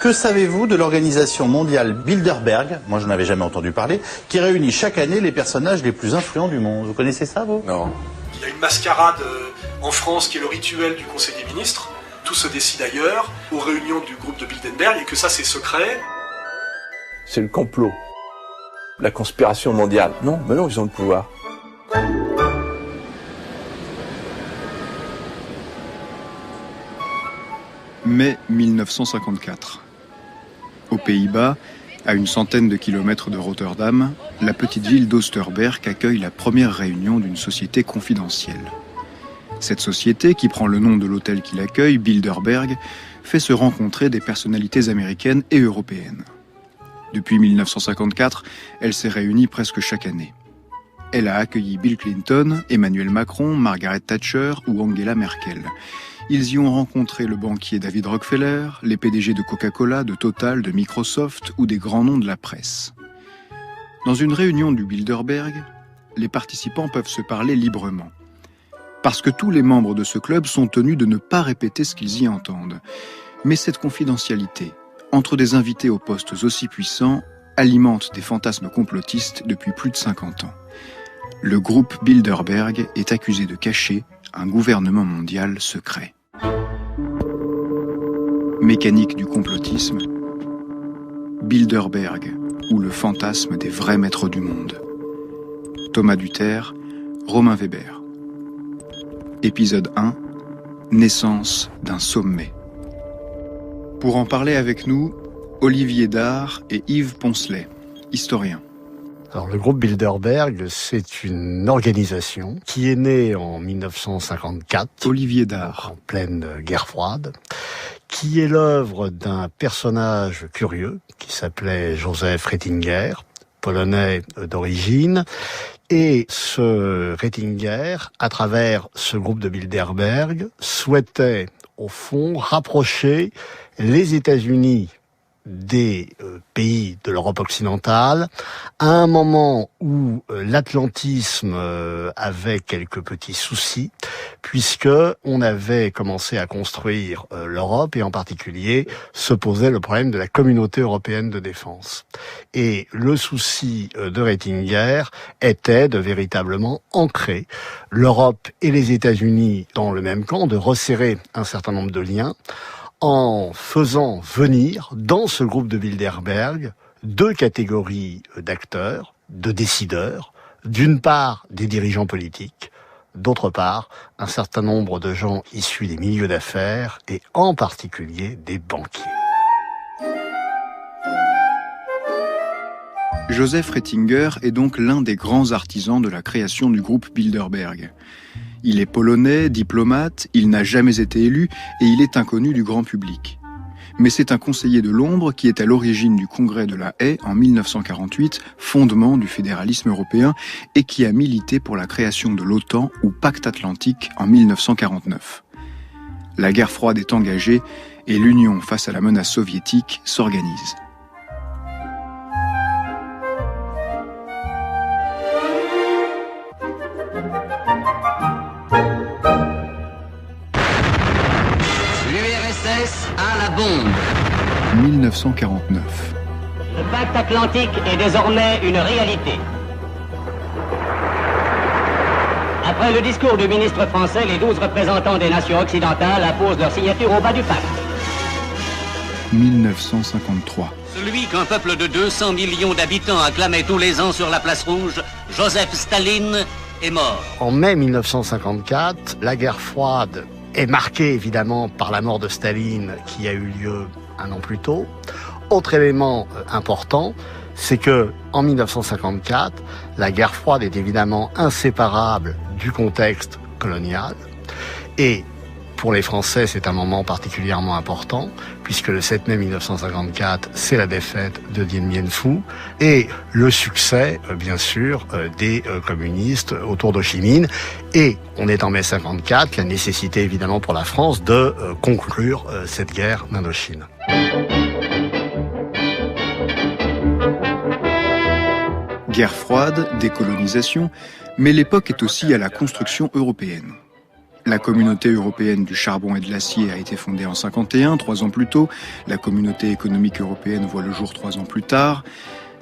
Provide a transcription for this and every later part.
Que savez-vous de l'organisation mondiale Bilderberg, moi je n'avais jamais entendu parler, qui réunit chaque année les personnages les plus influents du monde? Vous connaissez ça, vous? Non. Il y a une mascarade en France qui est le rituel du Conseil des ministres. Tout se décide ailleurs, aux réunions du groupe de Bilderberg, et que ça c'est secret. C'est le complot. La conspiration mondiale. Non, mais non, ils ont le pouvoir. Mai 1954. Aux Pays-Bas, à une centaine de kilomètres de Rotterdam, la petite ville d'Oosterberg accueille la première réunion d'une société confidentielle. Cette société, qui prend le nom de l'hôtel qui l'accueille, Bilderberg, fait se rencontrer des personnalités américaines et européennes. Depuis 1954, elle s'est réunie presque chaque année. Elle a accueilli Bill Clinton, Emmanuel Macron, Margaret Thatcher ou Angela Merkel. Ils y ont rencontré le banquier David Rockefeller, les PDG de Coca-Cola, de Total, de Microsoft ou des grands noms de la presse. Dans une réunion du Bilderberg, les participants peuvent se parler librement. Parce que tous les membres de ce club sont tenus de ne pas répéter ce qu'ils y entendent. Mais cette confidentialité, entre des invités aux postes aussi puissants, alimente des fantasmes complotistes depuis plus de 50 ans. Le groupe Bilderberg est accusé de cacher un gouvernement mondial secret. Mécanique du complotisme, Bilderberg ou le fantasme des vrais maîtres du monde. Thomas Duterre, Romain Weber. Épisode 1, naissance d'un sommet. Pour en parler avec nous, Olivier Dard et Yves Poncelet, historiens. Alors, le groupe Bilderberg, c'est une organisation qui est née en 1954. Olivier Dard. En pleine guerre froide, qui est l'œuvre d'un personnage curieux qui s'appelait Joseph Ratzinger, polonais d'origine. Et ce Ratzinger, à travers ce groupe de Bilderberg, souhaitait, au fond, rapprocher les États-Unis des pays de l'Europe occidentale, à un moment où l'atlantisme avait quelques petits soucis, puisque on avait commencé à construire l'Europe, et en particulier se posait le problème de la communauté européenne de défense. Et le souci de Ratzinger était de véritablement ancrer l'Europe et les États-Unis dans le même camp, de resserrer un certain nombre de liens, en faisant venir dans ce groupe de Bilderberg deux catégories d'acteurs, de décideurs. D'une part, des dirigeants politiques, d'autre part, un certain nombre de gens issus des milieux d'affaires et en particulier des banquiers. Joseph Ratzinger est donc l'un des grands artisans de la création du groupe Bilderberg. Il est polonais, diplomate, il n'a jamais été élu et il est inconnu du grand public. Mais c'est un conseiller de l'ombre qui est à l'origine du congrès de La Haye en 1948, fondement du fédéralisme européen, et qui a milité pour la création de l'OTAN ou Pacte Atlantique en 1949. La guerre froide est engagée et l'Union face à la menace soviétique s'organise. À la bombe. 1949. Le pacte atlantique est désormais une réalité. Après le discours du ministre français, les 12 représentants des nations occidentales apposent leur signature au bas du pacte. 1953. Celui qu'un peuple de 200 millions d'habitants acclamait tous les ans sur la place rouge, Joseph Staline, est mort. En mai 1954, la guerre froide est marqué évidemment par la mort de Staline qui a eu lieu un an plus tôt. Autre élément important, c'est que en 1954, la guerre froide est évidemment inséparable du contexte colonial. Et pour les Français, c'est un moment particulièrement important, puisque le 7 mai 1954, c'est la défaite de Dien Bien Phu et le succès, bien sûr, des communistes autour d'Ho Chi Minh. Et on est en mai 54, la nécessité évidemment pour la France de conclure cette guerre d'Indochine. Guerre froide, décolonisation, mais l'époque est aussi à la construction européenne. La Communauté européenne du charbon et de l'acier a été fondée en 51, 3 ans plus tôt. La Communauté économique européenne voit le jour 3 ans plus tard.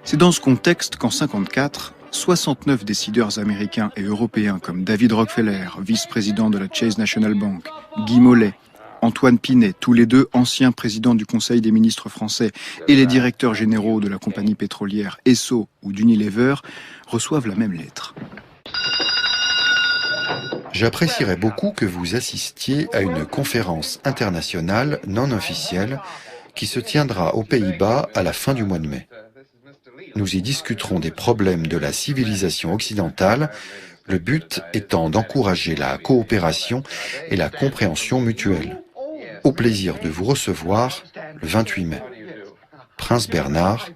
C'est dans ce contexte qu'en 54, 69 décideurs américains et européens comme David Rockefeller, vice-président de la Chase National Bank, Guy Mollet, Antoine Pinet, tous les deux anciens présidents du Conseil des ministres français et les directeurs généraux de la compagnie pétrolière Esso ou d'Unilever, reçoivent la même lettre. J'apprécierais beaucoup que vous assistiez à une conférence internationale non officielle qui se tiendra aux Pays-Bas à la fin du mois de mai. Nous y discuterons des problèmes de la civilisation occidentale, le but étant d'encourager la coopération et la compréhension mutuelle. Au plaisir de vous recevoir le 28 mai. Prince Bernhard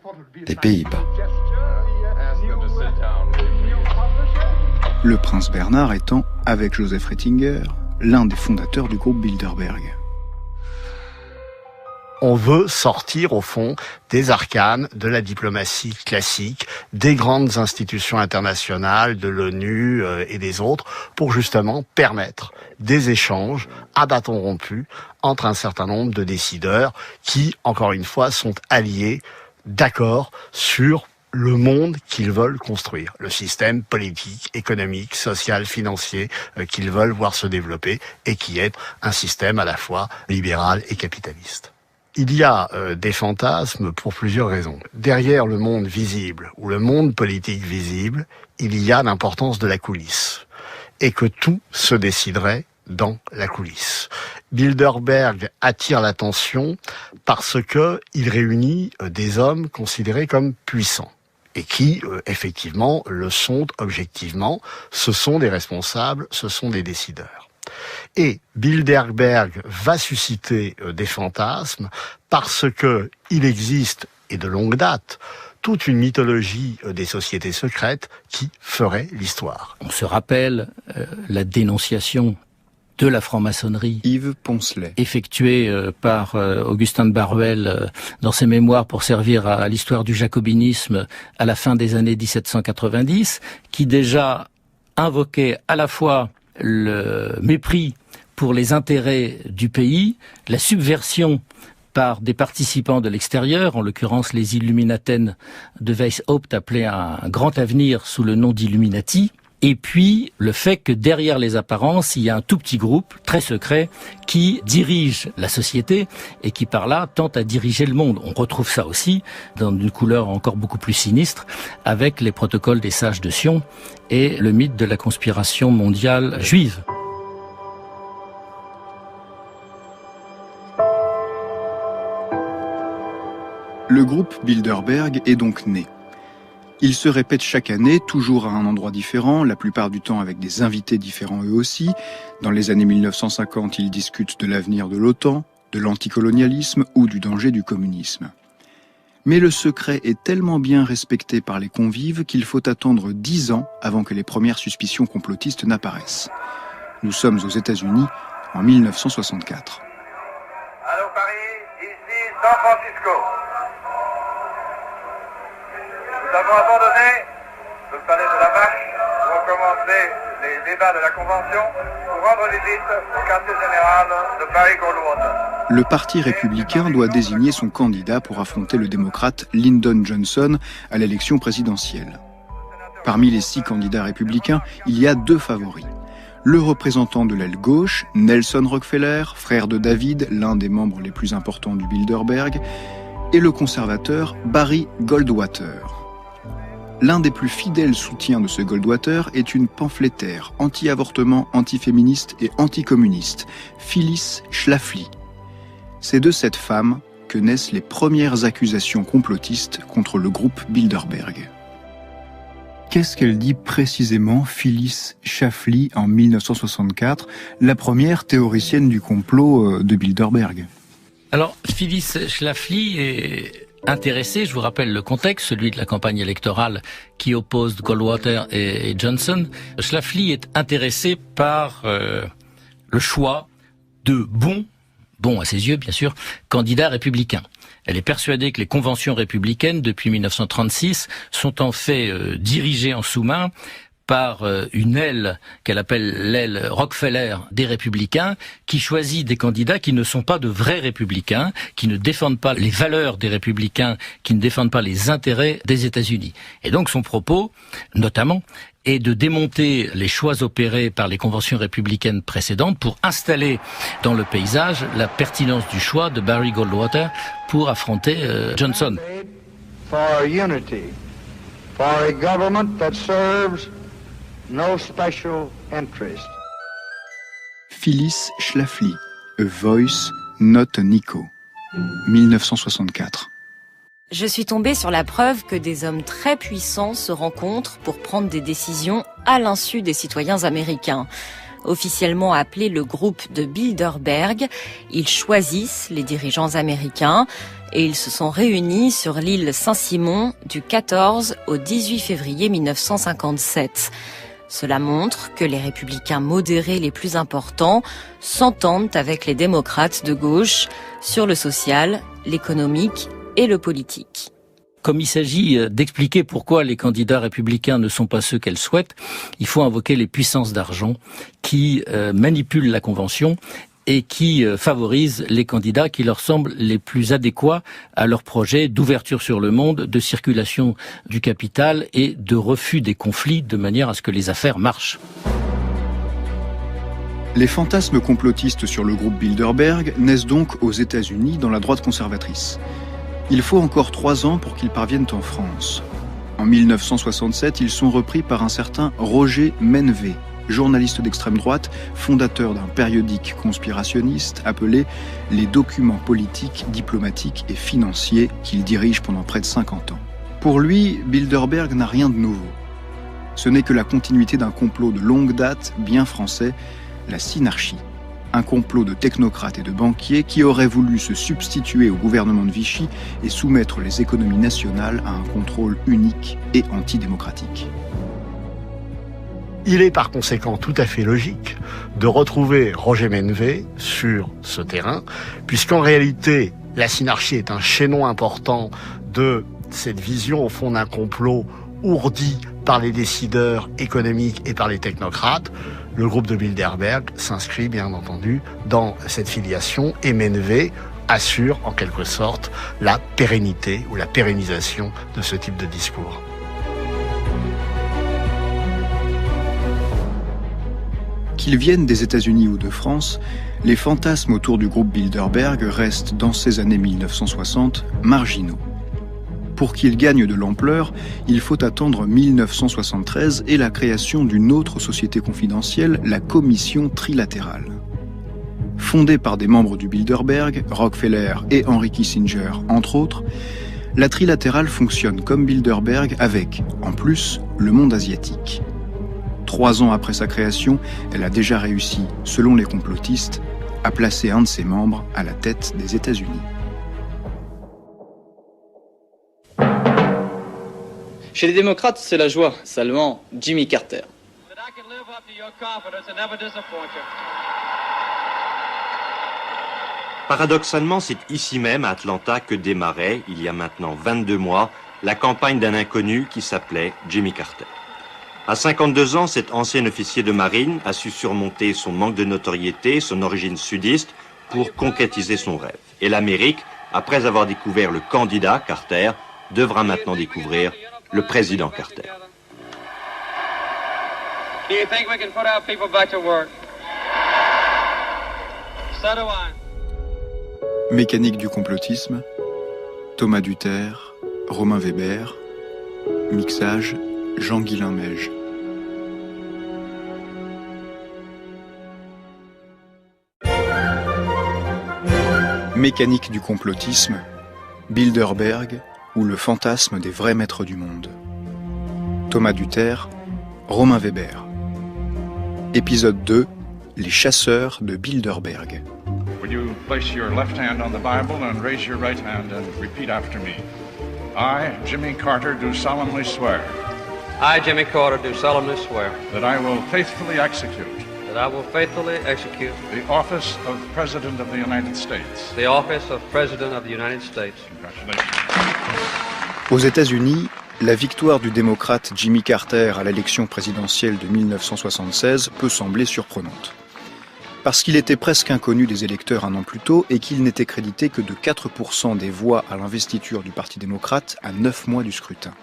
des Pays-Bas. Le prince Bernhard étant, avec Joseph Ratzinger, l'un des fondateurs du groupe Bilderberg. On veut sortir, au fond, des arcanes de la diplomatie classique, des grandes institutions internationales, de l'ONU et des autres, pour justement permettre des échanges à bâton rompu entre un certain nombre de décideurs qui, encore une fois, sont alliés, d'accord sur le monde qu'ils veulent construire, le système politique, économique, social, financier qu'ils veulent voir se développer et qui est un système à la fois libéral et capitaliste. Il y a des fantasmes pour plusieurs raisons. Derrière le monde visible ou le monde politique visible, il y a l'importance de la coulisse et que tout se déciderait dans la coulisse. Bilderberg attire l'attention parce que il réunit des hommes considérés comme puissants et qui, effectivement, le sont objectivement. Ce sont des responsables, ce sont des décideurs. Et Bilderberg va susciter des fantasmes parce que il existe, et de longue date, toute une mythologie des sociétés secrètes qui ferait l'histoire. On se rappelle la dénonciation de la franc-maçonnerie Yves Poncelet, effectuée par Augustin de Baruel dans ses mémoires pour servir à l'histoire du jacobinisme à la fin des années 1790, qui déjà invoquait à la fois le mépris pour les intérêts du pays, la subversion par des participants de l'extérieur, en l'occurrence les Illuminaten de Weishaupt, appelés un grand avenir sous le nom d'Illuminati, et puis le fait que derrière les apparences, il y a un tout petit groupe très secret qui dirige la société et qui par là tente à diriger le monde. On retrouve ça aussi dans une couleur encore beaucoup plus sinistre avec les protocoles des sages de Sion et le mythe de la conspiration mondiale juive. Le groupe Bilderberg est donc né. Il se répète chaque année, toujours à un endroit différent, la plupart du temps avec des invités différents eux aussi. Dans les années 1950, ils discutent de l'avenir de l'OTAN, de l'anticolonialisme ou du danger du communisme. Mais le secret est tellement bien respecté par les convives qu'il faut attendre 10 ans avant que les premières suspicions complotistes n'apparaissent. Nous sommes aux États-Unis en 1964. Allô Paris, ici San Francisco. Nous avons abandonné le palais de la Vache pour commencer les débats de la Convention pour rendre visite au quartier général de Paris-Goldwater. Le Parti républicain doit désigner son candidat pour affronter le démocrate Lyndon Johnson à l'élection présidentielle. Parmi les 6 candidats républicains, il y a 2 favoris. Le représentant de l'aile gauche, Nelson Rockefeller, frère de David, l'un des membres les plus importants du Bilderberg, et le conservateur Barry Goldwater. L'un des plus fidèles soutiens de ce Goldwater est une pamphlétaire anti-avortement, anti-féministe et anti-communiste, Phyllis Schlafly. C'est de cette femme que naissent les premières accusations complotistes contre le groupe Bilderberg. Qu'est-ce qu'elle dit précisément, Phyllis Schlafly, en 1964, la première théoricienne du complot de Bilderberg? Alors, Phyllis Schlafly est intéressée, je vous rappelle le contexte, celui de la campagne électorale qui oppose Goldwater et Johnson. Schlafly est intéressée par le choix de bons à ses yeux bien sûr, candidats républicains. Elle est persuadée que les conventions républicaines depuis 1936 sont en fait dirigées en sous-main par une aile qu'elle appelle l'aile Rockefeller des républicains, qui choisit des candidats qui ne sont pas de vrais républicains, qui ne défendent pas les valeurs des républicains, qui ne défendent pas les intérêts des États-Unis. Et donc son propos, notamment, est de démonter les choix opérés par les conventions républicaines précédentes pour installer dans le paysage la pertinence du choix de Barry Goldwater pour affronter Johnson. For unity, for a government that serves no special interest. Phyllis Schlafly, A Voice, Not an Echo, 1964. Je suis tombée sur la preuve que des hommes très puissants se rencontrent pour prendre des décisions à l'insu des citoyens américains. Officiellement appelé le groupe de Bilderberg, ils choisissent les dirigeants américains et ils se sont réunis sur l'île Saint-Simon du 14 au 18 février 1957. Cela montre que les républicains modérés les plus importants s'entendent avec les démocrates de gauche sur le social, l'économique et le politique. Comme il s'agit d'expliquer pourquoi les candidats républicains ne sont pas ceux qu'elles souhaitent, il faut invoquer les puissances d'argent qui manipulent la convention et qui favorisent les candidats qui leur semblent les plus adéquats à leur projet d'ouverture sur le monde, de circulation du capital et de refus des conflits de manière à ce que les affaires marchent. Les fantasmes complotistes sur le groupe Bilderberg naissent donc aux États-Unis dans la droite conservatrice. Il faut encore 3 ans pour qu'ils parviennent en France. En 1967, ils sont repris par un certain Roger Menvé, journaliste d'extrême droite, fondateur d'un périodique conspirationniste appelé « Les documents politiques, diplomatiques et financiers » qu'il dirige pendant près de 50 ans. Pour lui, Bilderberg n'a rien de nouveau. Ce n'est que la continuité d'un complot de longue date, bien français, la synarchie. Un complot de technocrates et de banquiers qui auraient voulu se substituer au gouvernement de Vichy et soumettre les économies nationales à un contrôle unique et antidémocratique. Il est par conséquent tout à fait logique de retrouver Roger Menvé sur ce terrain, puisqu'en réalité, la synarchie est un chaînon important de cette vision au fond d'un complot ourdi par les décideurs économiques et par les technocrates. Le groupe de Bilderberg s'inscrit bien entendu dans cette filiation et Menvé assure en quelque sorte la pérennité ou la pérennisation de ce type de discours. Qu'ils viennent des États-Unis ou de France, les fantasmes autour du groupe Bilderberg restent dans ces années 1960 marginaux. Pour qu'ils gagnent de l'ampleur, il faut attendre 1973 et la création d'une autre société confidentielle, la Commission trilatérale. Fondée par des membres du Bilderberg, Rockefeller et Henry Kissinger, entre autres, la trilatérale fonctionne comme Bilderberg avec, en plus, le monde asiatique. 3 ans après sa création, elle a déjà réussi, selon les complotistes, à placer un de ses membres à la tête des États-Unis. Chez les démocrates, c'est la joie. Seulement Jimmy Carter. Paradoxalement, c'est ici même, à Atlanta, que démarrait, il y a maintenant 22 mois, la campagne d'un inconnu qui s'appelait Jimmy Carter. À 52 ans, cet ancien officier de marine a su surmonter son manque de notoriété, son origine sudiste, pour concrétiser son rêve. Et l'Amérique, après avoir découvert le candidat Carter, devra maintenant découvrir le président Carter. Do you think we can put our people back to work? So do I. Mécanique du complotisme, Thomas Duterre, Romain Weber, mixage, Jean-Guilain Meige. Mécanique du complotisme, Bilderberg ou le fantasme des vrais maîtres du monde. Thomas Duterre, Romain Weber. Épisode 2, les chasseurs de Bilderberg. Will you place your left hand on the Bible and raise your right hand and repeat after me? I, Jimmy Carter, do solemnly swear. I, Jimmy Carter, do solemnly swear. That I will faithfully execute. That I will faithfully execute. The office of President of the United States. The office of President of the United States. Congratulations. Aux États-Unis, La victoire du démocrate Jimmy Carter à l'élection présidentielle de 1976 peut sembler surprenante. Parce qu'il était presque inconnu des électeurs un an plus tôt et qu'il n'était crédité que de 4% des voix à l'investiture du Parti démocrate à 9 mois du scrutin.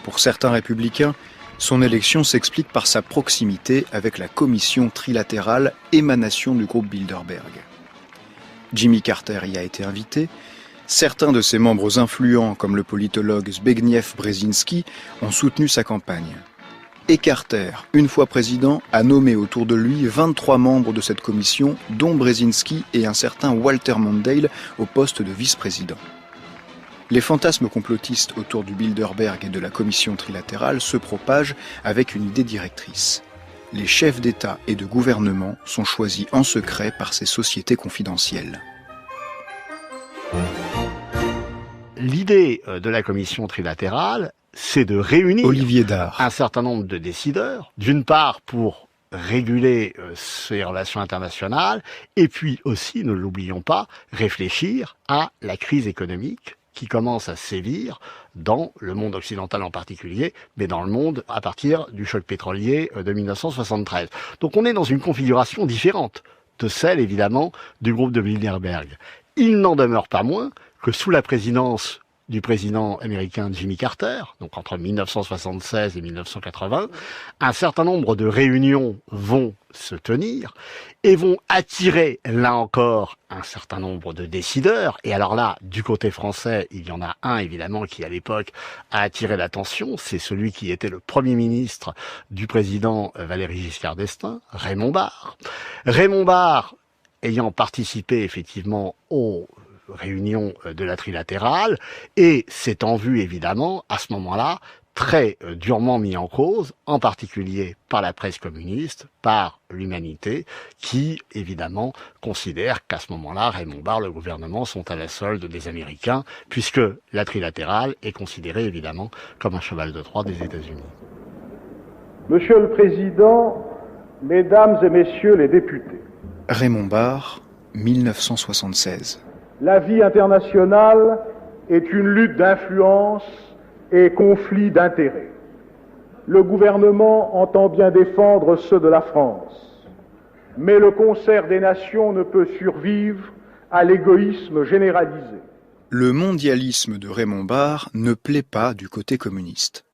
Pour certains républicains, son élection s'explique par sa proximité avec la commission trilatérale émanation du groupe Bilderberg. Jimmy Carter y a été invité. Certains de ses membres influents, comme le politologue Zbigniew Brzezinski, ont soutenu sa campagne. Et Carter, une fois président, a nommé autour de lui 23 membres de cette commission, dont Brzezinski et un certain Walter Mondale au poste de vice-président. Les fantasmes complotistes autour du Bilderberg et de la commission trilatérale se propagent avec une idée directrice. Les chefs d'État et de gouvernement sont choisis en secret par ces sociétés confidentielles. L'idée de la commission trilatérale, c'est de réunir Olivier Dard. Un certain nombre de décideurs, d'une part pour réguler ces relations internationales, et puis aussi, ne l'oublions pas, réfléchir à la crise économique qui commence à sévir dans le monde occidental en particulier, mais dans le monde à partir du choc pétrolier de 1973. Donc on est dans une configuration différente de celle, évidemment, du groupe de Bilderberg. Il n'en demeure pas moins que sous la présidence du président américain Jimmy Carter, donc entre 1976 et 1980, un certain nombre de réunions vont se tenir et vont attirer, là encore, un certain nombre de décideurs. Et alors là, du côté français, il y en a un, évidemment, qui à l'époque a attiré l'attention. C'est celui qui était le Premier ministre du président Valéry Giscard d'Estaing, Raymond Barre. Raymond Barre, ayant participé effectivement aux réunion de la trilatérale, et c'est en vue évidemment à ce moment-là très durement mis en cause, en particulier par la presse communiste, par l'humanité, qui évidemment considère qu'à ce moment-là, Raymond Barre, le gouvernement sont à la solde des Américains, puisque la trilatérale est considérée évidemment comme un cheval de Troie des États-Unis. Monsieur le Président, Mesdames et Messieurs les députés. Raymond Barre, 1976. La vie internationale est une lutte d'influence et conflit d'intérêts. Le gouvernement entend bien défendre ceux de la France, mais le concert des nations ne peut survivre à l'égoïsme généralisé. Le mondialisme de Raymond Barre ne plaît pas du côté communiste.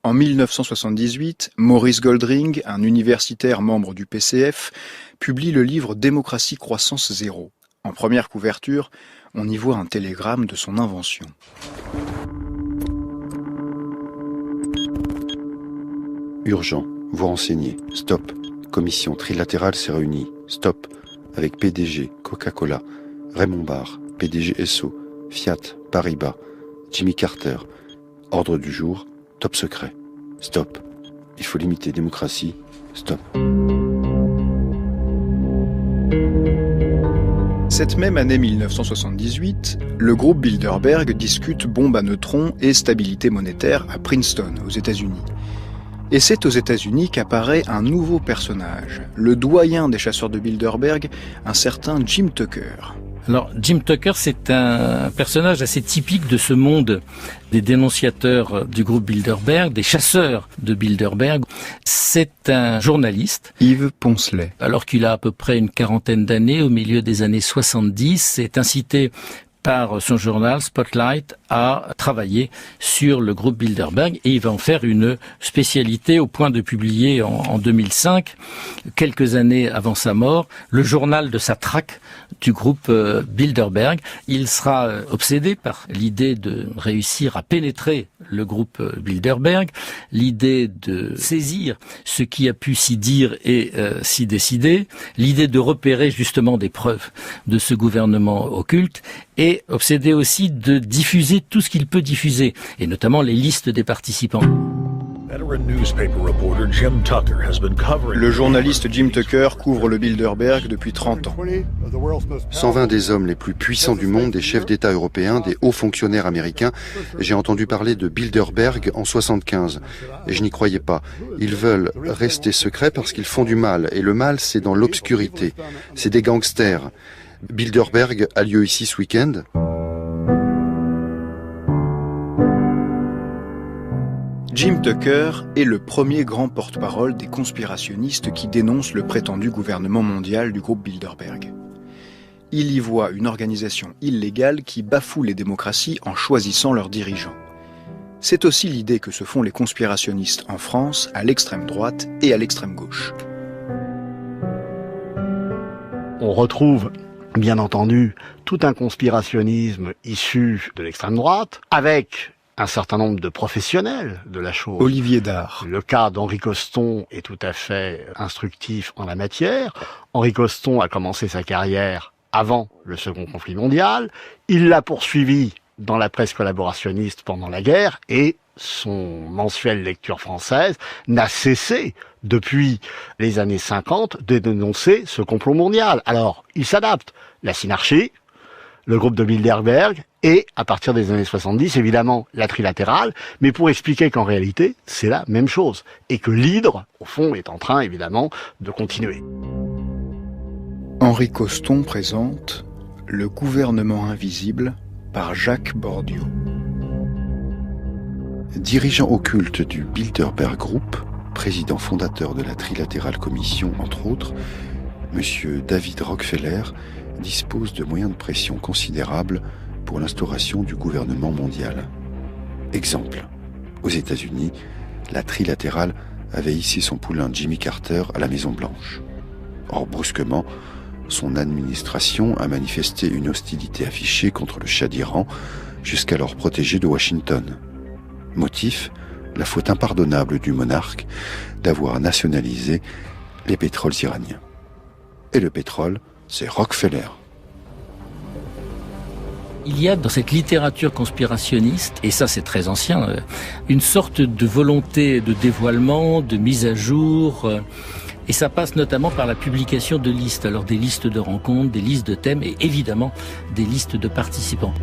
En 1978, Maurice Goldring, un universitaire membre du PCF, publie le livre Démocratie croissance zéro. En première couverture, on y voit un télégramme de son invention. Urgent, vous renseigner. Stop. Commission trilatérale s'est réunie. Stop. Avec PDG, Coca-Cola, Raymond Barre, PDG Esso, Fiat, Paribas, Jimmy Carter. Ordre du jour, top secret. Stop. Il faut limiter démocratie. Stop. Cette même année 1978, le groupe Bilderberg discute bombes à neutrons et stabilité monétaire à Princeton, aux États-Unis. Et c'est aux États-Unis qu'apparaît un nouveau personnage, le doyen des chasseurs de Bilderberg, un certain Jim Tucker. Alors, Jim Tucker, c'est un personnage assez typique de ce monde des dénonciateurs du groupe Bilderberg, des chasseurs de Bilderberg. C'est un journaliste. Yves Poncelet. Alors qu'il a à peu près une quarantaine d'années, au milieu des années 70, c'est incité par son journal Spotlight à travailler sur le groupe Bilderberg et il va en faire une spécialité au point de publier en 2005, quelques années avant sa mort, le journal de sa traque du groupe Bilderberg. Il sera obsédé par l'idée de réussir à pénétrer le groupe Bilderberg, l'idée de saisir ce qui a pu s'y dire et s'y décider, l'idée de repérer justement des preuves de ce gouvernement occulte et obsédé aussi de diffuser tout ce qu'il peut diffuser, et notamment les listes des participants. Le journaliste Jim Tucker couvre le Bilderberg depuis 30 ans. 120 des hommes les plus puissants du monde, des chefs d'État européens, des hauts fonctionnaires américains. J'ai entendu parler de Bilderberg en 75. Et je n'y croyais pas. Ils veulent rester secrets parce qu'ils font du mal. Et le mal, c'est dans l'obscurité. C'est des gangsters. Bilderberg a lieu ici ce week-end. Jim Tucker est le premier grand porte-parole des conspirationnistes qui dénoncent le prétendu gouvernement mondial du groupe Bilderberg. Il y voit une organisation illégale qui bafoue les démocraties en choisissant leurs dirigeants. C'est aussi l'idée que se font les conspirationnistes en France, à l'extrême droite et à l'extrême gauche. On retrouve, bien entendu, tout un conspirationnisme issu de l'extrême droite, avec un certain nombre de professionnels de la chose. Olivier Dard. Le cas d'Henri Coston est tout à fait instructif en la matière. Henri Coston a commencé sa carrière avant le Second Conflit mondial. Il l'a poursuivi dans la presse collaborationniste pendant la guerre et son mensuel Lecture française n'a cessé depuis les années 50 de dénoncer ce complot mondial. Alors, il s'adapte. La Synarchie, le groupe de Bilderberg et, à partir des années 70, évidemment, la trilatérale, mais pour expliquer qu'en réalité, c'est la même chose et que l'hydre, au fond, est en train, évidemment, de continuer. Henri Coston présente Le gouvernement invisible par Jacques Bordiot. Dirigeant occulte du Bilderberg Group, président fondateur de la Trilatérale Commission, entre autres, M. David Rockefeller dispose de moyens de pression considérables pour l'instauration du gouvernement mondial. Exemple, aux États-Unis, la Trilatérale avait hissé son poulain Jimmy Carter à la Maison-Blanche. Or, brusquement, son administration a manifesté une hostilité affichée contre le Shah d'Iran, jusqu'alors protégé de Washington. Motif, la faute impardonnable du monarque d'avoir nationalisé les pétroles iraniens. Et le pétrole, c'est Rockefeller. Il y a dans cette littérature conspirationniste, et ça c'est très ancien, une sorte de volonté de dévoilement, de mise à jour, et ça passe notamment par la publication de listes, alors des listes de rencontres, des listes de thèmes et évidemment des listes de participants.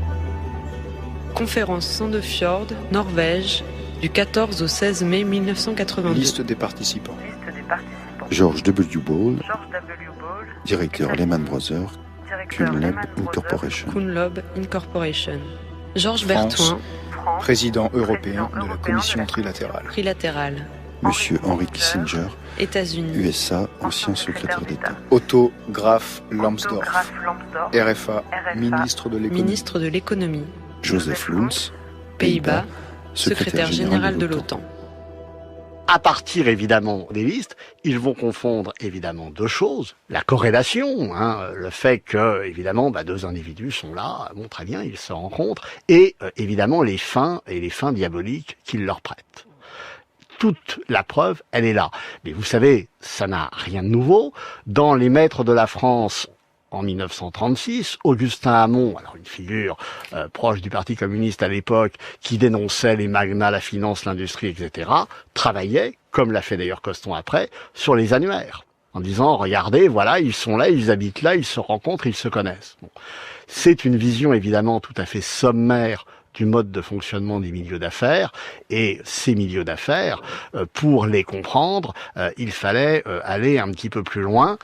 Conférence Sandefjord, Norvège, du 14 au 16 mai 1982. Liste des participants. George W. Ball, directeur Lehman Brothers, Kunlob Incorporation. Georges France, Bertoin, président européen de la Commission trilatérale. Trilatérale. Monsieur Henry Kissinger, États-Unis. USA, ancien secrétaire d'État. Otto Graf Lambsdorff, RFA, ministre de l'économie. Joseph Luns, Pays-Bas, secrétaire général de l'OTAN. À partir évidemment des listes, ils vont confondre évidemment deux choses. La corrélation, le fait que évidemment deux individus sont là, bon très bien, ils se rencontrent, et évidemment les fins diaboliques qu'ils leur prêtent. Toute la preuve, elle est là. Mais vous savez, ça n'a rien de nouveau. Dans les maîtres de la France, en 1936, Augustin Hamon, alors une figure proche du Parti communiste à l'époque, qui dénonçait les magnats, la finance, l'industrie, etc., travaillait, comme l'a fait d'ailleurs Coston après, sur les annuaires, en disant, regardez, voilà, ils sont là, ils habitent là, ils se rencontrent, ils se connaissent. Bon. C'est une vision évidemment tout à fait sommaire du mode de fonctionnement des milieux d'affaires, et ces milieux d'affaires, pour les comprendre, il fallait aller un petit peu plus loin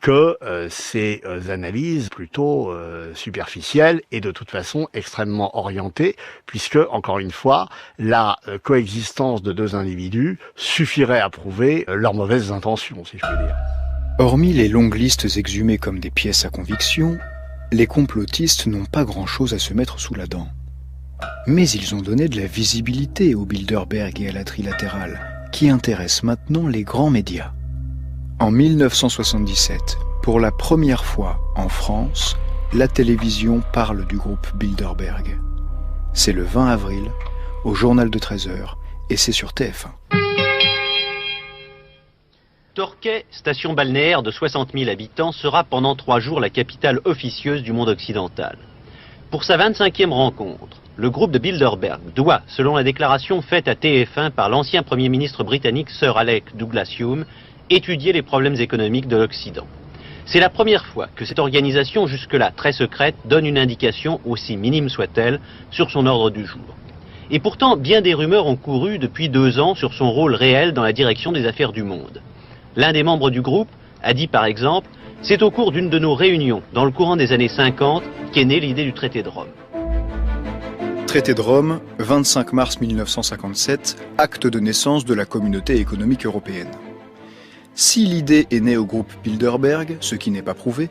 que ces analyses plutôt superficielles et de toute façon extrêmement orientées, puisque, encore une fois, la coexistence de deux individus suffirait à prouver leurs mauvaises intentions, si je puis dire. Hormis les longues listes exhumées comme des pièces à conviction, les complotistes n'ont pas grand-chose à se mettre sous la dent. Mais ils ont donné de la visibilité au Bilderberg et à la Trilatérale, qui intéressent maintenant les grands médias. En 1977, pour la première fois en France, la télévision parle du groupe Bilderberg. C'est le 20 avril, au journal de 13h, et c'est sur TF1. Torquay, station balnéaire de 60 000 habitants, sera pendant 3 jours la capitale officieuse du monde occidental. Pour sa 25e rencontre, le groupe de Bilderberg doit, selon la déclaration faite à TF1 par l'ancien Premier ministre britannique Sir Alec Douglas-Home, étudier les problèmes économiques de l'Occident. C'est la première fois que cette organisation, jusque-là très secrète, donne une indication, aussi minime soit-elle, sur son ordre du jour. Et pourtant, bien des rumeurs ont couru depuis 2 ans sur son rôle réel dans la direction des affaires du monde. L'un des membres du groupe a dit par exemple « C'est au cours d'une de nos réunions, dans le courant des années 50, qu'est née l'idée du traité de Rome ». Traité de Rome, 25 mars 1957, acte de naissance de la Communauté économique européenne. Si l'idée est née au groupe Bilderberg, ce qui n'est pas prouvé,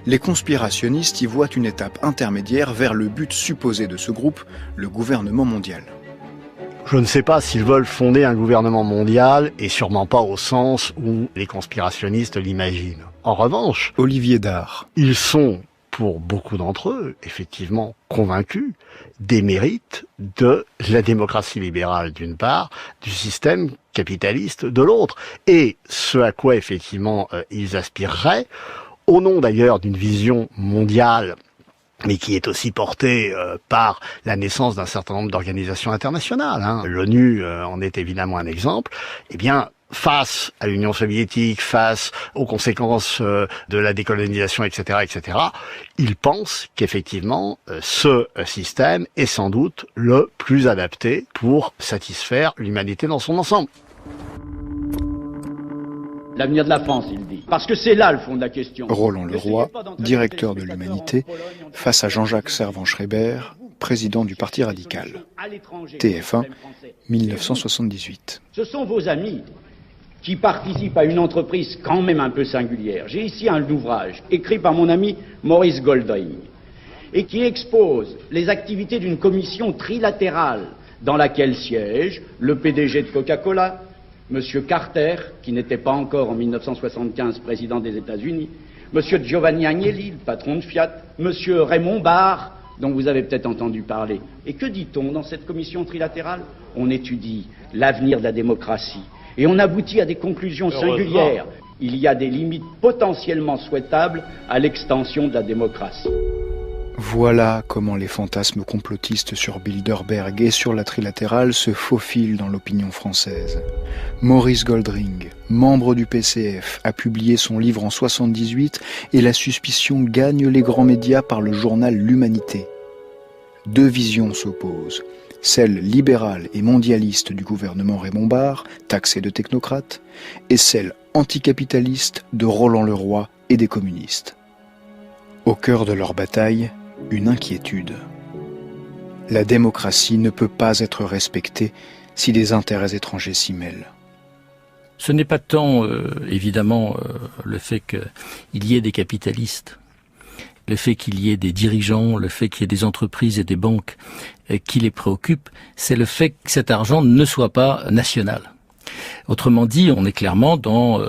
les conspirationnistes y voient une étape intermédiaire vers le but supposé de ce groupe, le gouvernement mondial. Je ne sais pas s'ils veulent fonder un gouvernement mondial, et sûrement pas au sens où les conspirationnistes l'imaginent. En revanche, Olivier Dard, ils sont, pour beaucoup d'entre eux, effectivement convaincus des mérites de la démocratie libérale d'une part, du système capitaliste de l'autre, et ce à quoi effectivement ils aspireraient, au nom d'ailleurs d'une vision mondiale, mais qui est aussi portée par la naissance d'un certain nombre d'organisations internationales. L'ONU en est évidemment un exemple. Eh bien, face à l'Union soviétique, face aux conséquences de la décolonisation, etc., ils pensent qu'effectivement, ce système est sans doute le plus adapté pour satisfaire l'humanité dans son ensemble. L'avenir de la France, il dit. Parce que c'est là le fond de la question. Roland Leroy, directeur de l'Humanité, face à Jean-Jacques Servan-Schreiber, président du Parti radical. TF1, 1978. Ce sont vos amis qui participent à une entreprise quand même un peu singulière. J'ai ici un ouvrage écrit par mon ami Maurice Goldring et qui expose les activités d'une commission trilatérale dans laquelle siège le PDG de Coca-Cola, M. Carter, qui n'était pas encore en 1975 président des États-Unis, M. Giovanni Agnelli, le patron de Fiat, M. Raymond Barre, dont vous avez peut-être entendu parler. Et que dit-on dans cette commission trilatérale? On étudie l'avenir de la démocratie et on aboutit à des conclusions singulières. Il y a des limites potentiellement souhaitables à l'extension de la démocratie. Voilà comment les fantasmes complotistes sur Bilderberg et sur la trilatérale se faufilent dans l'opinion française. Maurice Goldring, membre du PCF, a publié son livre en 1978 et la suspicion gagne les grands médias par le journal L'Humanité. Deux visions s'opposent, celle libérale et mondialiste du gouvernement Raymond Barre, taxé de technocrate, et celle anticapitaliste de Roland Leroy et des communistes. Au cœur de leur bataille, une inquiétude. La démocratie ne peut pas être respectée si des intérêts étrangers s'y mêlent. Ce n'est pas tant, évidemment, le fait qu'il y ait des capitalistes, le fait qu'il y ait des dirigeants, le fait qu'il y ait des entreprises et des banques qui les préoccupent, c'est le fait que cet argent ne soit pas national. Autrement dit, on est clairement dans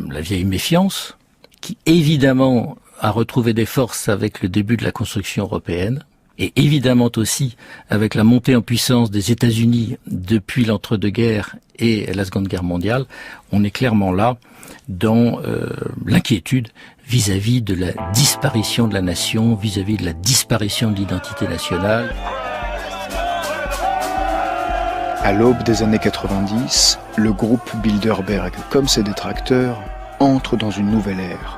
la vieille méfiance, qui évidemment a retrouvé des forces avec le début de la construction européenne, et évidemment aussi avec la montée en puissance des États-Unis depuis l'entre-deux-guerres et la Seconde Guerre mondiale. On est clairement là dans l'inquiétude vis-à-vis de la disparition de la nation, vis-à-vis de la disparition de l'identité nationale. À l'aube des années 90, le groupe Bilderberg, comme ses détracteurs, entre dans une nouvelle ère.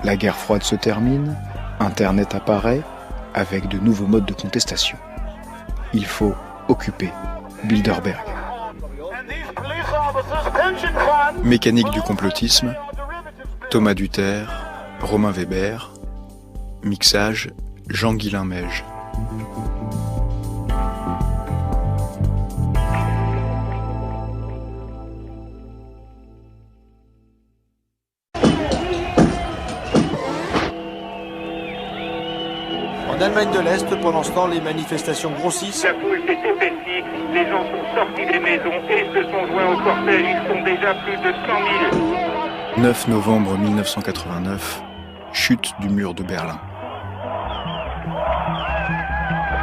La guerre froide se termine, Internet apparaît, avec de nouveaux modes de contestation. Il faut occuper Bilderberg. Mécanique du complotisme, Thomas Duterre, Romain Weber, mixage, Jean-Guilain Meige. En Allemagne de l'Est, pendant ce temps, les manifestations grossissent. La foule s'est épaissie, les gens sont sortis des maisons et se sont joints au cortège. Ils sont déjà plus de 100 000. 9 novembre 1989, chute du mur de Berlin.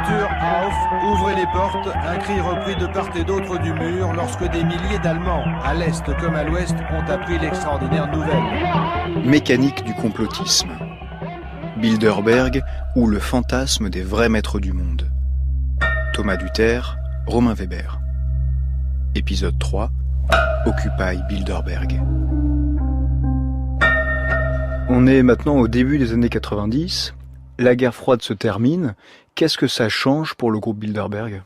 Tür auf, ouvrez les portes, un cri repris de part et d'autre du mur lorsque des milliers d'Allemands, à l'Est comme à l'Ouest, ont appris l'extraordinaire nouvelle. Mécanique du complotisme. Bilderberg ou le fantasme des vrais maîtres du monde. Thomas Duterre, Romain Weber. Épisode 3, Occupy Bilderberg. On est maintenant au début des années 90. La guerre froide se termine. Qu'est-ce que ça change pour le groupe Bilderberg ?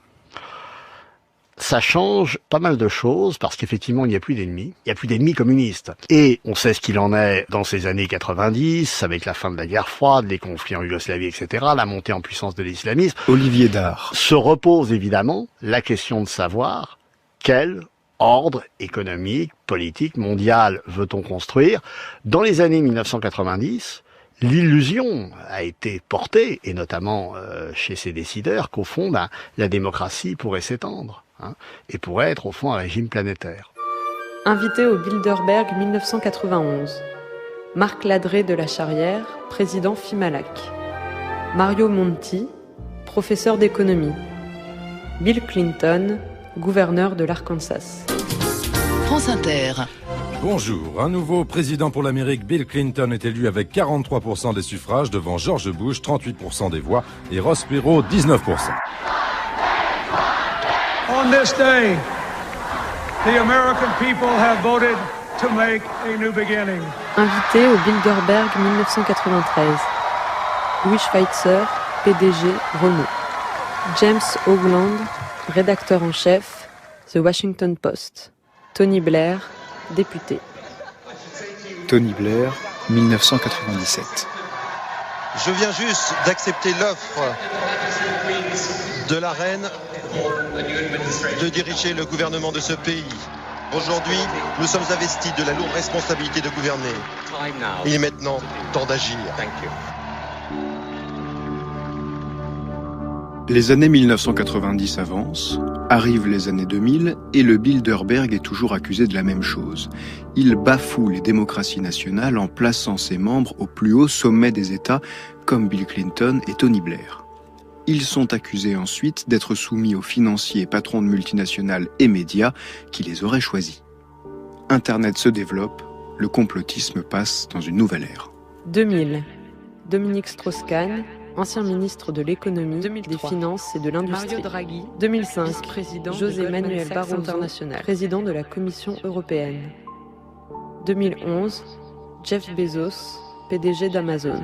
ça change pas mal de choses parce qu'effectivement, il n'y a plus d'ennemis. Il n'y a plus d'ennemis communistes. Et on sait ce qu'il en est dans ces années 90, avec la fin de la guerre froide, les conflits en Yougoslavie, etc., la montée en puissance de l'islamisme. Olivier Dahr. Se repose évidemment la question de savoir quel ordre économique, politique, mondial veut-on construire. Dans les années 1990, l'illusion a été portée, et notamment chez ces décideurs, qu'au fond, la démocratie pourrait s'étendre. Et pourrait être au fond un régime planétaire. Invité au Bilderberg 1991. Marc Ladré de la Charrière, président Fimalac. Mario Monti, professeur d'économie. Bill Clinton, gouverneur de l'Arkansas. France Inter. Bonjour, un nouveau président pour l'Amérique, Bill Clinton, est élu avec 43% des suffrages devant George Bush, 38% des voix, et Ross Perot, 19%. On this day, the American people have voted to make a new beginning. Invité au Bilderberg 1993. Louis Schweitzer, PDG Renault. James Hoagland, rédacteur en chef, The Washington Post. Tony Blair, député. Tony Blair, 1997. Je viens juste d'accepter l'offre de la reine de diriger le gouvernement de ce pays. Aujourd'hui, nous sommes investis de la lourde responsabilité de gouverner. Il est maintenant temps d'agir. Les années 1990 avancent, arrivent les années 2000 et le Bilderberg est toujours accusé de la même chose. Il bafoue les démocraties nationales en plaçant ses membres au plus haut sommet des États, comme Bill Clinton et Tony Blair. Ils sont accusés ensuite d'être soumis aux financiers, patrons de multinationales et médias qui les auraient choisis. Internet se développe, le complotisme passe dans une nouvelle ère. 2000. Dominique Strauss-Kahn, ancien ministre de l'économie, des finances et de l'industrie. Mario Draghi, 2005, président José Manuel Barroso international, président de la Commission européenne. 2011, Jeff Bezos, PDG d'Amazon.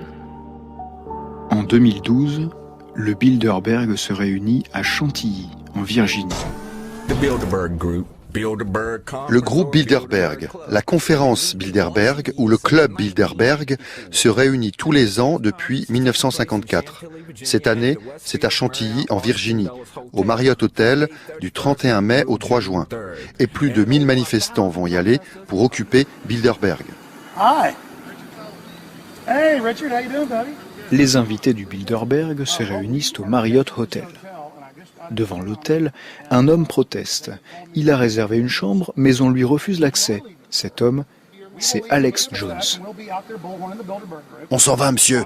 En 2012, le Bilderberg se réunit à Chantilly, en Virginie. Le groupe Bilderberg, la conférence Bilderberg ou le club Bilderberg se réunit tous les ans depuis 1954. Cette année, c'est à Chantilly, en Virginie, au Marriott Hotel, du 31 mai au 3 juin. Et plus de 1000 manifestants vont y aller pour occuper Bilderberg. Hi. Hey, Richard, how you doing, buddy? Les invités du Bilderberg se réunissent au Marriott Hotel. Devant l'hôtel, un homme proteste. Il a réservé une chambre, mais on lui refuse l'accès. Cet homme, c'est Alex Jones. On s'en va, monsieur,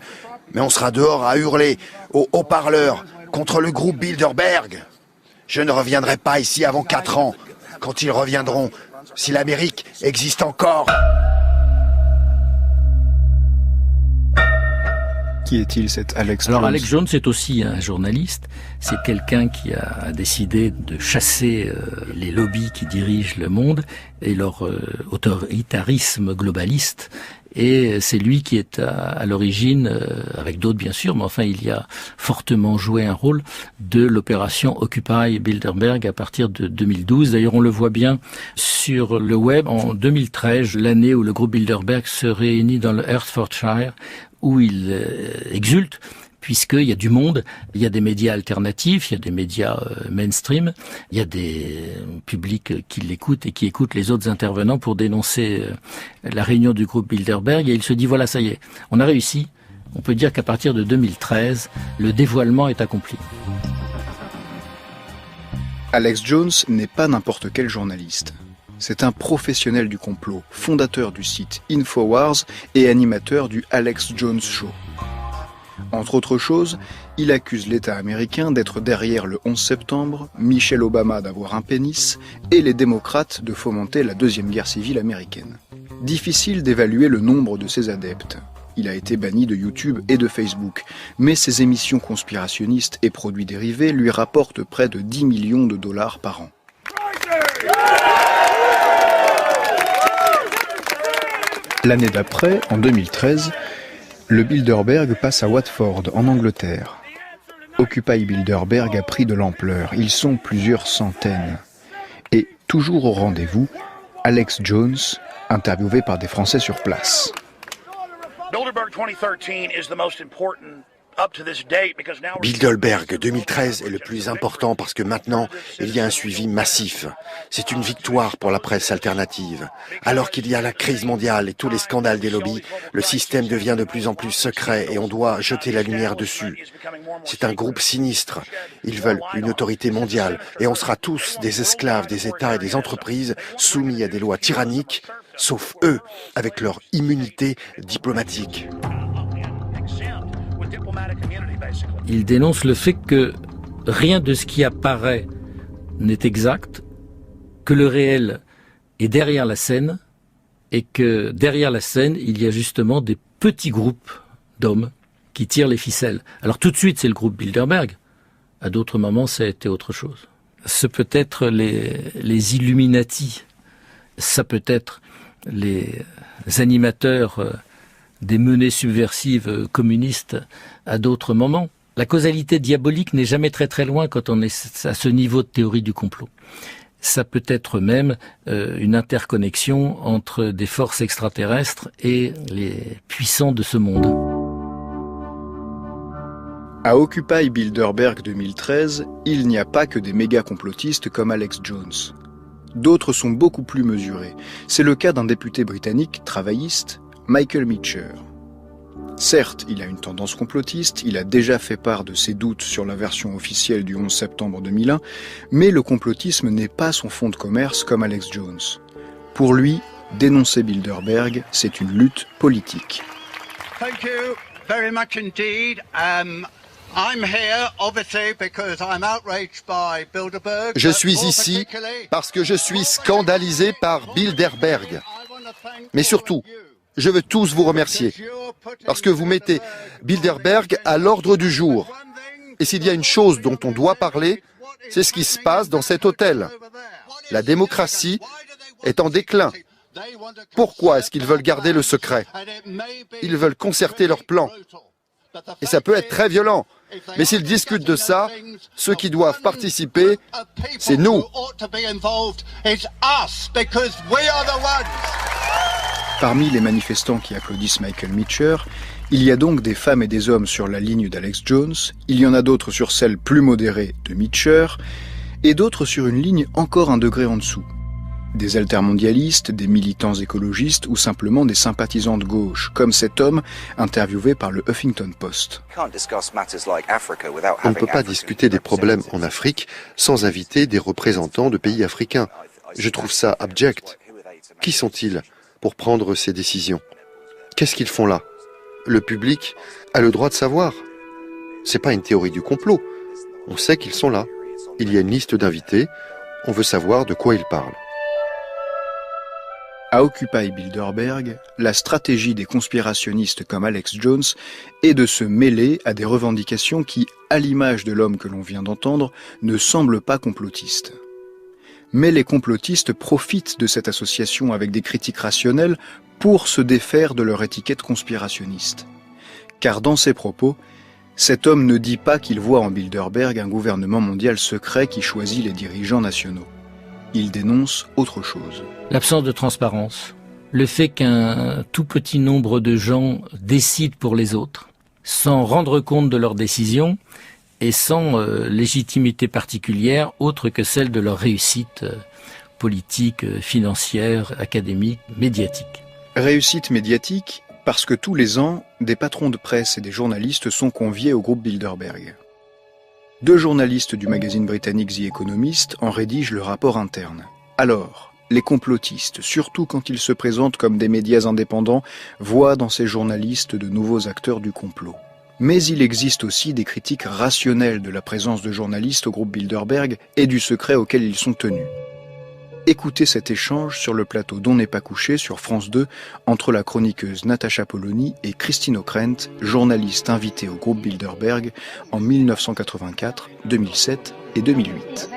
mais on sera dehors à hurler au haut-parleur contre le groupe Bilderberg. Je ne reviendrai pas ici avant 4 ans, quand ils reviendront, si l'Amérique existe encore. Qui est-il, cet Alex Jones ? Alors Alex Jones est aussi un journaliste. C'est quelqu'un qui a décidé de chasser les lobbies qui dirigent le monde et leur autoritarisme globaliste. Et c'est lui qui est à l'origine, avec d'autres bien sûr, mais enfin il y a fortement joué un rôle de l'opération Occupy Bilderberg à partir de 2012. D'ailleurs on le voit bien sur le web en 2013, l'année où le groupe Bilderberg se réunit dans le Hertfordshire, où il exulte, puisqu'il y a du monde, il y a des médias alternatifs, il y a des médias mainstream, il y a des publics qui l'écoutent et qui écoutent les autres intervenants pour dénoncer la réunion du groupe Bilderberg, et il se dit voilà, ça y est, on a réussi. On peut dire qu'à partir de 2013, le dévoilement est accompli. Alex Jones n'est pas n'importe quel journaliste. C'est un professionnel du complot, fondateur du site Infowars et animateur du Alex Jones Show. Entre autres choses, il accuse l'État américain d'être derrière le 11 septembre, Michelle Obama d'avoir un pénis et les démocrates de fomenter la Deuxième Guerre civile américaine. Difficile d'évaluer le nombre de ses adeptes. Il a été banni de YouTube et de Facebook, mais ses émissions conspirationnistes et produits dérivés lui rapportent près de 10 millions de dollars par an. L'année d'après, en 2013, le Bilderberg passe à Watford, en Angleterre. Occupy Bilderberg a pris de l'ampleur. Ils sont plusieurs centaines. toujours au rendez-vous, Alex Jones, interviewé par des Français sur place. Bilderberg 2013 is the most important up to this date because now Bilderberg 2013 est le plus important parce que maintenant, il y a un suivi massif. C'est une victoire pour la presse alternative. Alors qu'il y a la crise mondiale et tous les scandales des lobbies, le système devient de plus en plus secret et on doit jeter la lumière dessus. C'est un groupe sinistre. Ils veulent une autorité mondiale et on sera tous des esclaves des États et des entreprises soumis à des lois tyranniques, sauf eux, avec leur immunité diplomatique. Il dénonce le fait que rien de ce qui apparaît n'est exact, que le réel est derrière la scène, et que derrière la scène, il y a justement des petits groupes d'hommes qui tirent les ficelles. Alors tout de suite, c'est le groupe Bilderberg. À d'autres moments, ça a été autre chose. Ce peut être les Illuminati. Ça peut être les animateurs des menées subversives communistes à d'autres moments. La causalité diabolique n'est jamais très très loin quand on est à ce niveau de théorie du complot. Ça peut être même une interconnexion entre des forces extraterrestres et les puissants de ce monde. À Occupy Bilderberg 2013, il n'y a pas que des méga complotistes comme Alex Jones. D'autres sont beaucoup plus mesurés. C'est le cas d'un député britannique travailliste, Michael Meacher. Certes, il a une tendance complotiste, il a déjà fait part de ses doutes sur la version officielle du 11 septembre 2001, mais le complotisme n'est pas son fonds de commerce comme Alex Jones. Pour lui, dénoncer Bilderberg, c'est une lutte politique. Thank you very much indeed. I'm here obviously because I'm outraged by Bilderberg. Je suis ici parce que je suis scandalisé par Bilderberg. Mais surtout, je veux tous vous remercier parce que vous mettez Bilderberg à l'ordre du jour. Et s'il y a une chose dont on doit parler, c'est ce qui se passe dans cet hôtel. La démocratie est en déclin. Pourquoi est-ce qu'ils veulent garder le secret? Ils veulent concerter leurs plans. Et ça peut être très violent. Mais s'ils discutent de ça, ceux qui doivent participer, c'est nous. Parmi les manifestants qui applaudissent Michael Meacher, il y a donc des femmes et des hommes sur la ligne d'Alex Jones, il y en a d'autres sur celle plus modérée de Meacher, et d'autres sur une ligne encore un degré en dessous. Des altermondialistes, des militants écologistes ou simplement des sympathisants de gauche, comme cet homme interviewé par le Huffington Post. On ne peut pas discuter des problèmes en Afrique sans inviter des représentants de pays africains. Je trouve ça abject. Qui sont-ils pour prendre ces décisions? Qu'est-ce qu'ils font là? Le public a le droit de savoir. C'est pas une théorie du complot. On sait qu'ils sont là. Il y a une liste d'invités. On veut savoir de quoi ils parlent. À Occupy Bilderberg, la stratégie des conspirationnistes comme Alex Jones est de se mêler à des revendications qui, à l'image de l'homme que l'on vient d'entendre, ne semblent pas complotistes. Mais les complotistes profitent de cette association avec des critiques rationnelles pour se défaire de leur étiquette conspirationniste. Car dans ses propos, cet homme ne dit pas qu'il voit en Bilderberg un gouvernement mondial secret qui choisit les dirigeants nationaux. Il dénonce autre chose. L'absence de transparence, le fait qu'un tout petit nombre de gens décident pour les autres, sans rendre compte de leurs décisions et sans légitimité particulière autre que celle de leur réussite politique, financière, académique, médiatique. Réussite médiatique parce que tous les ans, des patrons de presse et des journalistes sont conviés au groupe Bilderberg. 2 journalistes du magazine britannique The Economist en rédigent le rapport interne. Alors, les complotistes, surtout quand ils se présentent comme des médias indépendants, voient dans ces journalistes de nouveaux acteurs du complot. Mais il existe aussi des critiques rationnelles de la présence de journalistes au groupe Bilderberg et du secret auquel ils sont tenus. Écoutez cet échange sur le plateau d'On n'est pas couché sur France 2 entre la chroniqueuse Natacha Polony et Christine O'Krent, journaliste invitée au groupe Bilderberg en 1984, 2007 et 2008.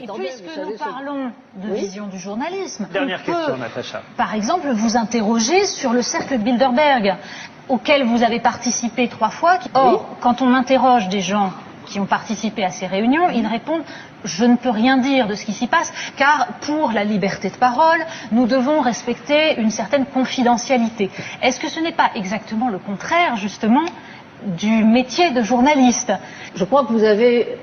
Et puisque nous parlons de vision du journalisme, dernière question, Natacha. Par exemple, vous interroger sur le cercle Bilderberg, auquel vous avez participé 3 fois. Or, quand on interroge des gens qui ont participé à ces réunions, ils répondent « Je ne peux rien dire de ce qui s'y passe, car pour la liberté de parole, nous devons respecter une certaine confidentialité. » Est-ce que ce n'est pas exactement le contraire, justement, du métier de journaliste? Je crois que vous avez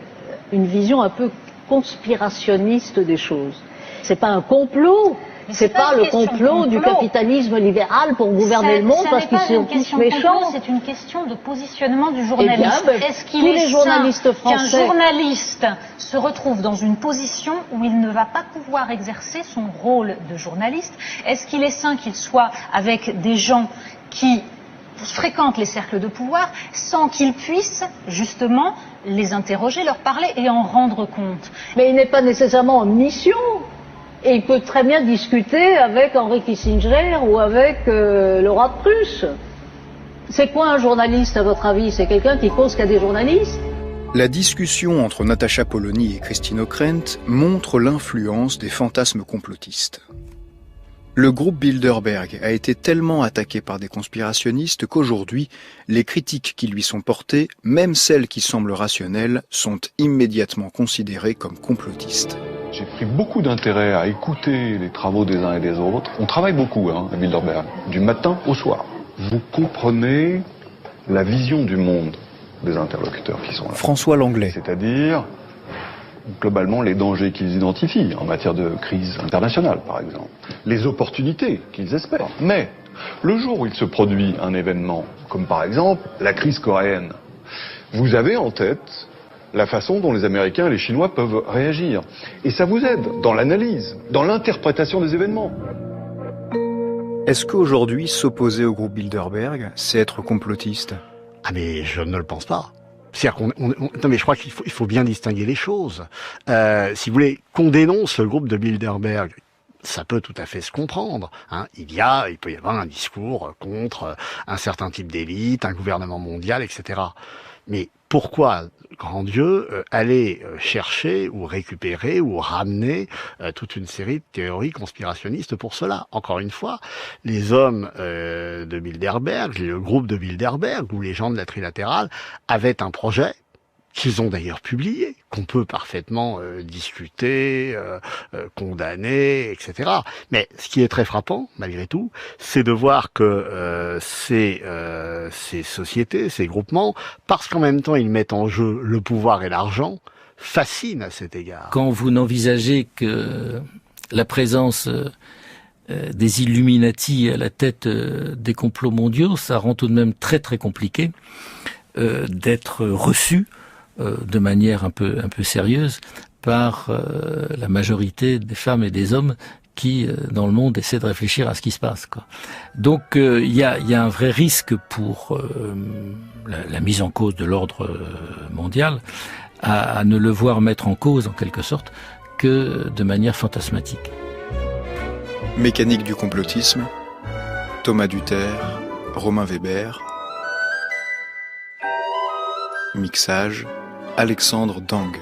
une vision un peu conspirationniste des choses. C'est pas un complot. C'est pas le complot du capitalisme libéral pour gouverner le monde parce qu'ils sont tous méchants. C'est une question de positionnement du journaliste. Est-ce qu'il est journalistes sain qu'un journaliste se retrouve dans une position où il ne va pas pouvoir exercer son rôle de journaliste? Est-ce qu'il est sain qu'il soit avec des gens qui fréquentent les cercles de pouvoir sans qu'ils puissent justement les interroger, leur parler et en rendre compte? Mais il n'est pas nécessairement en mission. Et il peut très bien discuter avec Henry Kissinger ou avec Laura de Prusse. C'est quoi un journaliste, à votre avis? C'est quelqu'un qui cause qu'à des journalistes? La discussion entre Natacha Polony et Christine Ockrent montre l'influence des fantasmes complotistes. Le groupe Bilderberg a été tellement attaqué par des conspirationnistes qu'aujourd'hui, les critiques qui lui sont portées, même celles qui semblent rationnelles, sont immédiatement considérées comme complotistes. J'ai pris beaucoup d'intérêt à écouter les travaux des uns et des autres. On travaille beaucoup à Bilderberg, du matin au soir. Vous comprenez la vision du monde des interlocuteurs qui sont là. François Langlais. C'est-à-dire, globalement, les dangers qu'ils identifient en matière de crise internationale, par exemple. Les opportunités qu'ils espèrent. Mais, le jour où il se produit un événement, comme par exemple la crise coréenne, vous avez en tête la façon dont les Américains et les Chinois peuvent réagir. Et ça vous aide dans l'analyse, dans l'interprétation des événements. Est-ce qu'aujourd'hui, s'opposer au groupe Bilderberg, c'est être complotiste? Ah mais je ne le pense pas. C'est-à-dire non mais je crois qu'il faut bien distinguer les choses. Si vous voulez, qu'on dénonce le groupe de Bilderberg, ça peut tout à fait se comprendre. Hein. Il peut y avoir un discours contre un certain type d'élite, un gouvernement mondial, etc. Mais pourquoi, grand Dieu, aller chercher ou récupérer ou ramener toute une série de théories conspirationnistes pour cela? Encore une fois, les hommes de Bilderberg, le groupe de Bilderberg ou les gens de la Trilatérale avaient un projet qu'ils ont d'ailleurs publié, qu'on peut parfaitement discuter, condamner, etc. Mais ce qui est très frappant, malgré tout, c'est de voir que ces sociétés, ces groupements, parce qu'en même temps ils mettent en jeu le pouvoir et l'argent, fascinent à cet égard. Quand vous n'envisagez que la présence des Illuminati à la tête des complots mondiaux, ça rend tout de même très très compliqué d'être reçu de manière un peu sérieuse par la majorité des femmes et des hommes qui, dans le monde, essaient de réfléchir à ce qui se passe, quoi. Donc, il y a un vrai risque pour la mise en cause de l'ordre mondial à ne le voir mettre en cause, en quelque sorte, que de manière fantasmatique. Mécanique du complotisme, Thomas Duterre, Romain Weber. Mixage, Alexandre Dang.